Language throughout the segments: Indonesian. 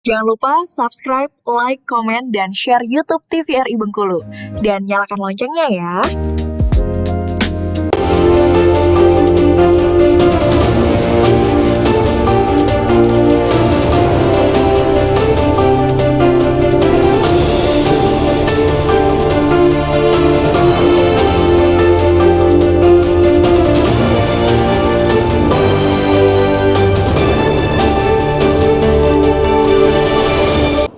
Jangan lupa subscribe, like, komen, dan share YouTube TVRI Bengkulu. Dan nyalakan loncengnya ya.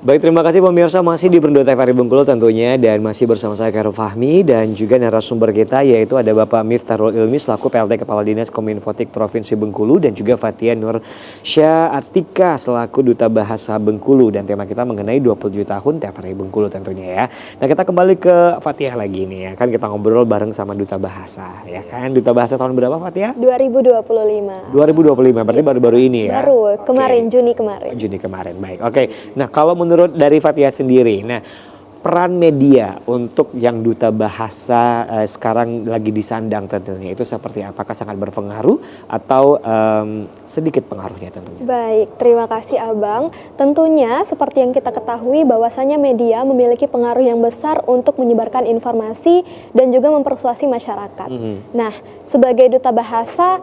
Baik, terima kasih pemirsa, masih di Berndo TVRI Bengkulu tentunya, dan masih bersama saya Khairul Fahmi dan juga narasumber kita yaitu ada Bapak Miftahul Ilmi selaku PLT Kepala Dinas Kominfotik Provinsi Bengkulu dan juga Fathia Nur Syah Atika selaku Duta Bahasa Bengkulu, dan tema kita mengenai 27 tahun TVRI Bengkulu tentunya ya. Nah, kita kembali ke Fathia lagi nih ya, kan kita ngobrol bareng sama Duta Bahasa ya kan. Duta Bahasa tahun berapa Fathia? 2025. 2025, berarti baru-baru ini ya? Baru, kemarin, Juni kemarin. Juni kemarin, baik. Oke, nah kalau menurut dari Fathia sendiri, nah peran media untuk yang Duta Bahasa sekarang lagi disandang tentunya itu seperti apa? Apakah sangat berpengaruh atau sedikit pengaruhnya tentunya? Baik, terima kasih Abang. Tentunya seperti yang kita ketahui bahwasanya media memiliki pengaruh yang besar untuk menyebarkan informasi dan juga mempersuasi masyarakat. Nah, sebagai Duta Bahasa,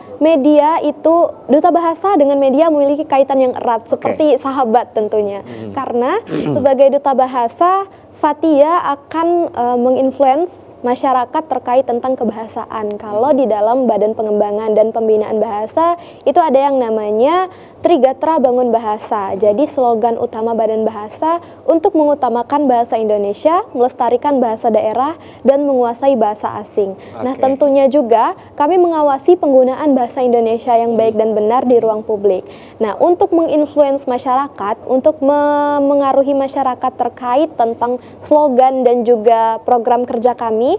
Duta Bahasa dengan media memiliki kaitan yang erat seperti sahabat tentunya. Karena sebagai Duta Bahasa, Fathia akan menginfluence masyarakat terkait tentang kebahasaan. Kalau di dalam Badan Pengembangan dan Pembinaan Bahasa itu ada yang namanya Trigatra Bangun Bahasa. Jadi slogan utama Badan Bahasa untuk mengutamakan bahasa Indonesia, melestarikan bahasa daerah, dan menguasai bahasa asing. Nah, tentunya juga kami mengawasi penggunaan bahasa Indonesia yang baik dan benar di ruang publik. Nah, untuk menginfluence masyarakat, untuk mengaruhi masyarakat terkait tentang slogan dan juga program kerja kami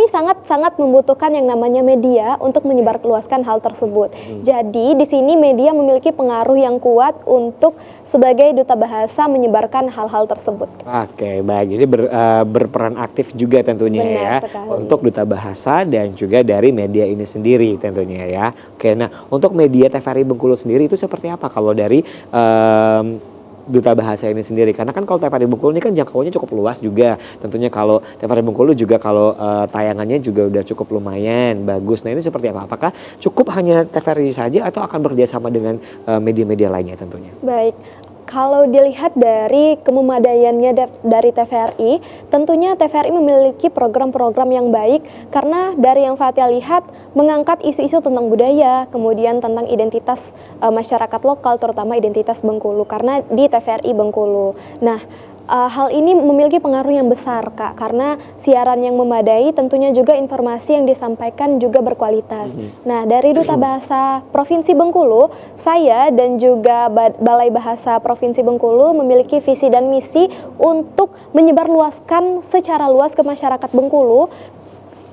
sangat-sangat membutuhkan yang namanya media untuk menyebarluaskan hal tersebut. Jadi, di sini media memiliki pengaruh yang kuat untuk sebagai Duta Bahasa menyebarkan hal-hal tersebut. Oke, baik. Jadi berperan aktif juga tentunya. Benar ya sekali. Untuk Duta Bahasa dan juga dari media ini sendiri tentunya ya. Oke, nah untuk media TVRI Bengkulu sendiri itu seperti apa kalau dari Duta Bahasa ini sendiri? Karena kan kalau TVRI Bengkulu ini kan jangkauannya cukup luas juga. Tentunya kalau TVRI Bengkulu juga kalau tayangannya juga udah cukup lumayan bagus. Nah, ini seperti apa? Apakah cukup hanya TVRI saja atau akan bekerjasama dengan media-media lainnya tentunya? Baik. Kalau dilihat dari kememadaiannya dari TVRI, tentunya TVRI memiliki program-program yang baik karena dari yang Fathia lihat mengangkat isu-isu tentang budaya, kemudian tentang identitas masyarakat lokal, terutama identitas Bengkulu karena di TVRI Bengkulu. Nah, hal ini memiliki pengaruh yang besar Kak, karena siaran yang memadai tentunya juga informasi yang disampaikan juga berkualitas. Nah, dari Duta Bahasa Provinsi Bengkulu, saya dan juga Balai Bahasa Provinsi Bengkulu memiliki visi dan misi untuk menyebarluaskan secara luas ke masyarakat Bengkulu,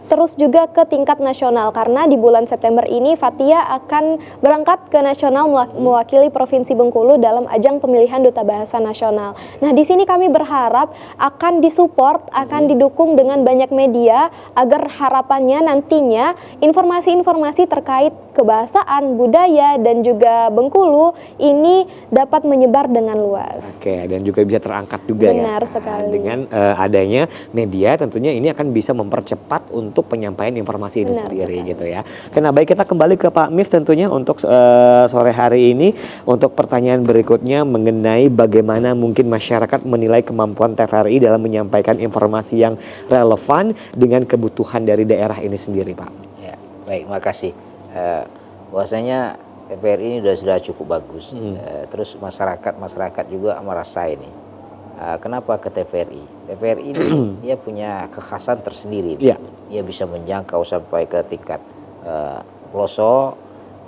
terus juga ke tingkat nasional karena di bulan September ini Fathia akan berangkat ke nasional mewakili Provinsi Bengkulu dalam ajang pemilihan Duta Bahasa Nasional. Nah, di sini kami berharap akan disupport, akan didukung dengan banyak media agar harapannya nantinya informasi-informasi terkait kebahasaan, budaya, dan juga Bengkulu ini dapat menyebar dengan luas. Oke, dan juga bisa terangkat juga. Benar ya. sekali. Dengan adanya media tentunya ini akan bisa mempercepat untuk penyampaian informasi ini sendiri sekali. Gitu ya. Karena baik, kita kembali ke Pak Mif tentunya untuk sore hari ini untuk pertanyaan berikutnya mengenai bagaimana mungkin masyarakat menilai kemampuan TVRI dalam menyampaikan informasi yang relevan dengan kebutuhan dari daerah ini sendiri, Pak. Ya, baik, makasih. Bahwasanya TVRI ini sudah cukup bagus. Terus masyarakat juga merasa ini. Kenapa ke TVRI? TVRI ini dia punya kekhasan tersendiri. Dia bisa menjangkau sampai ke tingkat pelosok,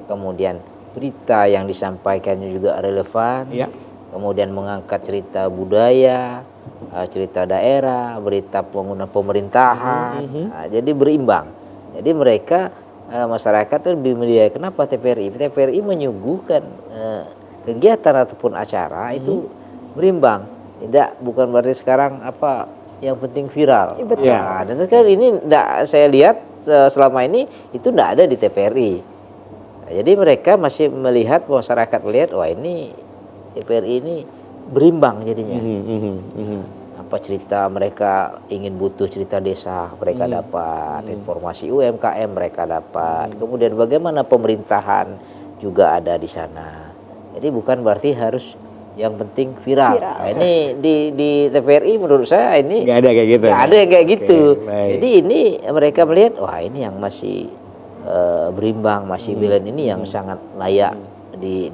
kemudian berita yang disampaikannya juga relevan, kemudian mengangkat cerita budaya, cerita daerah, berita pengguna pemerintahan, jadi berimbang. Jadi mereka masyarakat itu lebih melihat kenapa TVRI? TVRI menyuguhkan kegiatan ataupun acara itu berimbang. Bukan berarti sekarang yang penting viral. Nah, dan sekarang ini saya lihat selama ini itu tidak ada di TVRI. Nah, jadi mereka masih melihat, masyarakat melihat, wah ini TVRI ini berimbang jadinya. Mhm. Apa cerita mereka butuh cerita desa, mereka dapat informasi UMKM, mereka dapat. Kemudian bagaimana pemerintahan juga ada di sana. Jadi bukan berarti harus yang penting viral. Viral. Nah, ini di TVRI menurut saya ini Nggak ada kayak gitu. nggak ada yang kayak gitu. Baik. Jadi ini mereka melihat wah ini yang masih berimbang, masih balance ini yang sangat layak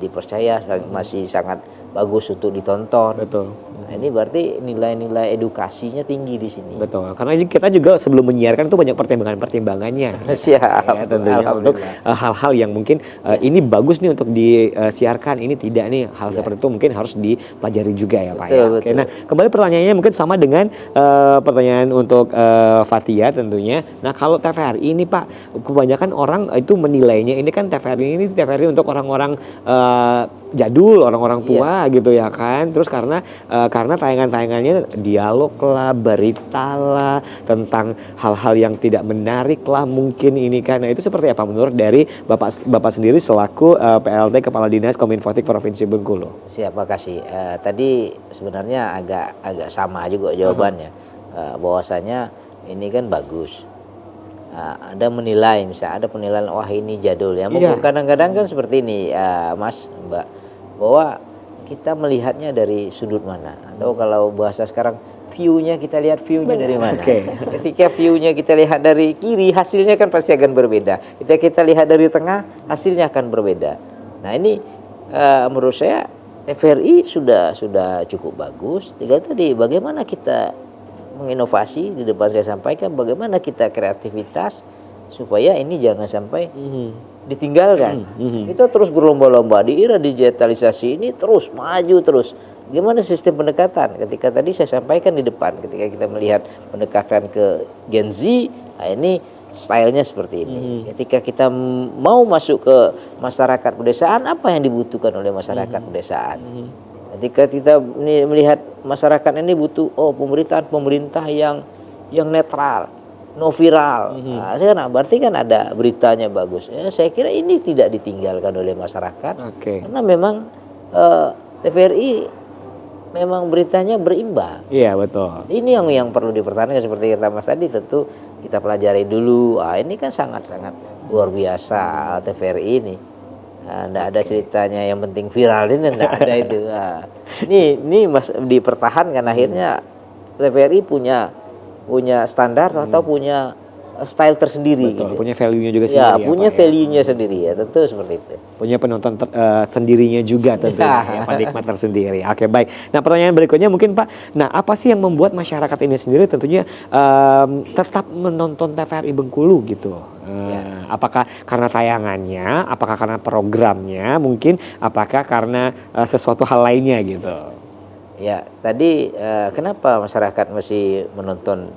dipercaya, masih sangat bagus untuk ditonton. Betul. Nah, ini berarti nilai-nilai edukasinya tinggi di sini. Betul, karena kita juga sebelum menyiarkan itu banyak pertimbangan-pertimbangannya. Siap. Ya, tentunya untuk hal-hal yang mungkin ini bagus nih untuk disiarkan, ini tidak nih, hal seperti itu mungkin harus dipelajari juga ya Pak. Betul, Ya. Oke, betul. nah kembali pertanyaannya mungkin sama dengan pertanyaan untuk Fathia tentunya. Nah kalau TVRI ini Pak, kebanyakan orang itu menilainya ini kan TVRI TVRI untuk orang-orang jadul, orang-orang tua gitu ya kan. Terus karena tayangan-tayangannya dialog lah, berita lah, tentang hal-hal yang tidak menarik lah mungkin ini kan. Nah itu seperti apa menurut dari Bapak sendiri selaku PLT Kepala Dinas Kominfotik Provinsi Bengkulu? Siap, makasih. Tadi sebenarnya agak sama juga jawabannya. Bahwasanya ini kan bagus. Ada menilai, misalnya ada penilaian wah ini jadul ya. Mungkin kadang-kadang kan seperti ini, Mas, Mbak, bahwa kita melihatnya dari sudut mana, atau kalau bahasa sekarang view-nya kita lihat view-nya dari mana. Ketika view-nya kita lihat dari kiri, hasilnya kan pasti akan berbeda. Ketika kita lihat dari tengah, hasilnya akan berbeda. Nah ini menurut saya TVRI sudah cukup bagus. Tinggal tadi bagaimana kita menginovasi, di depan saya sampaikan bagaimana kita kreativitas supaya ini jangan sampai ditinggalkan. Kita terus berlomba-lomba di era digitalisasi ini, terus maju terus. Gimana sistem pendekatan? Ketika tadi saya sampaikan di depan, ketika kita melihat pendekatan ke Gen Z, nah ini stylenya seperti ini. Ketika kita mau masuk ke masyarakat pedesaan, apa yang dibutuhkan oleh masyarakat pedesaan? Ketika kita melihat masyarakat ini butuh pemerintah yang netral, no viral. Nah, berarti kan ada beritanya bagus. Saya kira ini tidak ditinggalkan oleh masyarakat. Karena memang TVRI memang beritanya berimbang. Iya betul. Ini yang perlu dipertahankan seperti kata Mas tadi, tentu kita pelajari dulu. Ini kan sangat luar biasa TVRI ini. Nggak ada ceritanya yang penting viral, ini nggak ada itu. Ini Mas dipertahankan, akhirnya TVRI punya standar atau punya style tersendiri. Betul, gitu. punya value-nya juga sendiri. Ya, punya value-nya sendiri ya, tentu seperti itu. Punya penonton sendirinya juga tentunya, ya, penikmat tersendiri. Oke, baik. Nah, pertanyaan berikutnya mungkin Pak, nah apa sih yang membuat masyarakat ini sendiri tentunya tetap menonton TVRI Bengkulu gitu? Apakah karena tayangannya, apakah karena programnya, mungkin apakah karena sesuatu hal lainnya gitu? Ya, tadi kenapa masyarakat masih menonton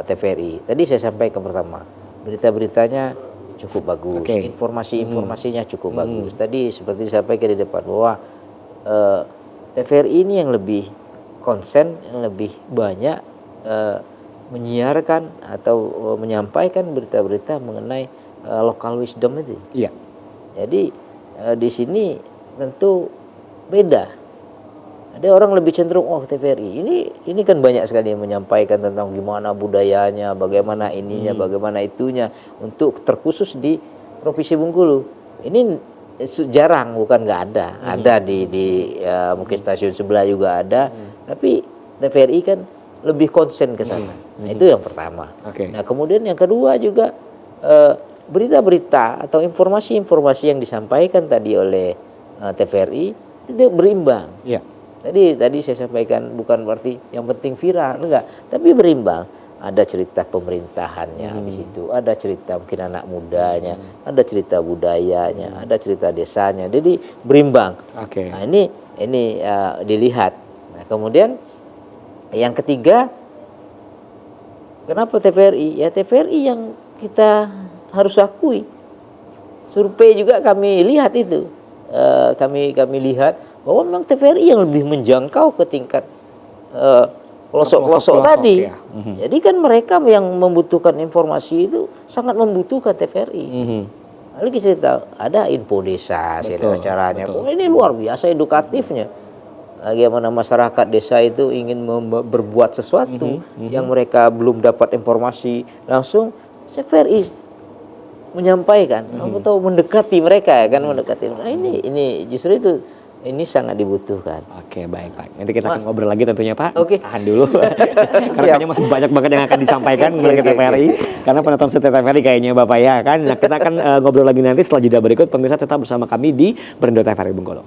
TVRI? Tadi saya sampaikan pertama, berita-beritanya cukup bagus, informasi-informasinya cukup bagus. Tadi seperti disampaikan di depan bahwa TVRI ini yang lebih konsen, yang lebih banyak menyiarkan atau menyampaikan berita-berita mengenai local wisdom itu. Iya. Jadi di sini tentu beda. Ada orang lebih cenderung TVRI ini kan banyak sekali yang menyampaikan tentang gimana budayanya, bagaimana ininya, bagaimana itunya, untuk terkhusus di Provinsi Bengkulu. Ini jarang, bukan nggak ada. Ada di mungkin stasiun sebelah juga ada, tapi TVRI kan lebih konsen ke sana. Nah, itu yang pertama. Nah, kemudian yang kedua juga berita-berita atau informasi-informasi yang disampaikan tadi oleh TVRI itu berimbang. Iya. Tadi saya sampaikan bukan berarti yang penting viral, enggak, tapi berimbang. Ada cerita pemerintahannya di situ, ada cerita mungkin anak mudanya, ada cerita budayanya, ada cerita desanya. Jadi berimbang. Nah, ini dilihat. Nah, kemudian yang ketiga, kenapa TVRI? Ya TVRI yang kita harus akui. Survei juga kami lihat itu. Kami lihat bahwa memang TVRI yang lebih menjangkau ke tingkat pelosok-pelosok tadi. Ya. Jadi kan mereka yang membutuhkan informasi itu sangat membutuhkan TVRI. Lagi cerita, ada info desa, acaranya. Ini luar biasa edukatifnya. bagaimana masyarakat desa itu ingin berbuat sesuatu yang mereka belum dapat informasi, langsung TVRI menyampaikan atau mendekati mereka kan, mendekati. Nah, ini justru itu ini sangat dibutuhkan. Oke, baik Pak. Nanti kita akan ngobrol lagi tentunya Pak. Oke. Tahan dulu. Karena kayaknya masih banyak banget yang akan disampaikan melalui TVRI. Karena penonton setia TVRI kayaknya Bapak ya kan. Nah, kita akan ngobrol lagi nanti setelah jeda berikut. Pemirsa tetap bersama kami di Berindo TVRI Bengkulu.